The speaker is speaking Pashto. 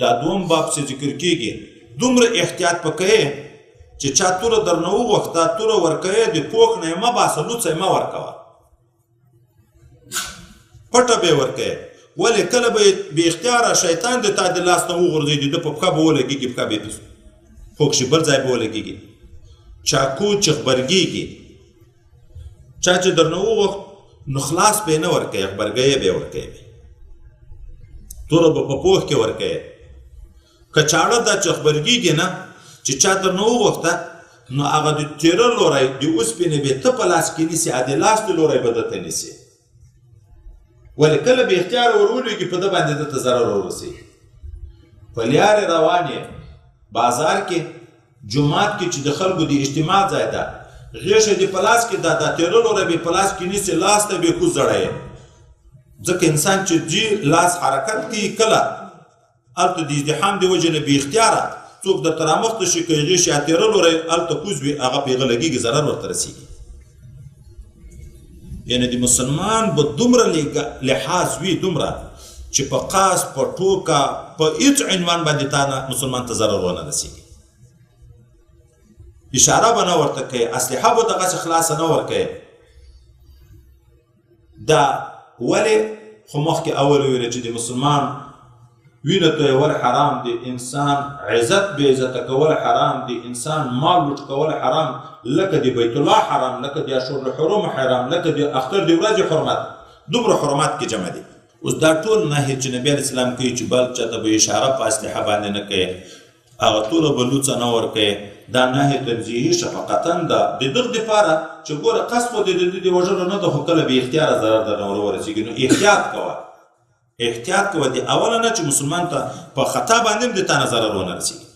دا دوم باب چې ذکر کېږي دومره احتیاط پکوې چې چا توره درنه وغوښته توره ورکوې د پوښ نه یې مه باسه لوڅه یې مه ورکوه پټه به یې ورکوې ولې کله به بې اختیاره شیطان د تا د لاس نه وغورځي د ده په پښه به ولګېږي پښه به یې خوږ شي بل ځای به ولګېږي چاکو چې غبرګېږي چا چې درنه وغوښت نو خلاص به یې نه ورکوې غبرګۍ به یې ورکوې توره به په پوښ کې ورکوې که چاړه دا چې غبرګېږي نه چې چا درنه وغوښته نو هغه د تیره لوری د اوسپنې به ته په لاس کې نیسي د لاس د لوری به ده ته نیسي ولې کله بې اختیاره ور ولوېږي په ده باندې ده ته ضرر ورسوي په لیارې روان یې بازار کې جومات کې چې د خلکو د اجتماع ځای ده غېښه دې په لاس کې ده دا تیره لوری به په لاس کې نیسي لاس ته به کوز زړی ځکه انسان چې ځي لاس حرکت کوي کله هلته د ازدحام د وجې نه بې اختیاره څوک درته رامخته شي که یې غېښ یا تیره لوری هلته کوز وي هغه په هغه لګېږي ضرر ورته رسېږي یعنی د مسلمان به دومره لحاظ وي دومره چې په قاس په ټوکه په هېڅ عنوان باندې تا نه مسلمان ته ضرر ونه رسېږي اشاره به نه ورته کوې اسلحه به دغسې خلاصه نه ورکوې دا ولې خو مخکې اول ویلې چې د مسلمان وینه تویول حرام دی انسان عزت بې عزته کول حرام دی انسان مال لوټ کول حرام لکه د بیت الله حرام لکه د اشهر الحرم حرام لکه د اختر د ورځې حرمت دومره حرمات کې جمع دي اوس دا ټول نهي چې نبي علیه السلام کوي چې بل چاته به اشاره په اسلحه باندې نه کوي هغه توره به لوڅه نه ورکوي دا نهي تنزیهي شفقتا ده د دغه دپاره چې ګوره قصد خو د د وژلو نه ده خو کله بې اختیاره ضرر درنه ورورسېږي نو احتیاط کوه احتیاط کوه د اوله نه چې مسلمان ته په خطا باندې هم د تا نه ضرر ونه رسېږي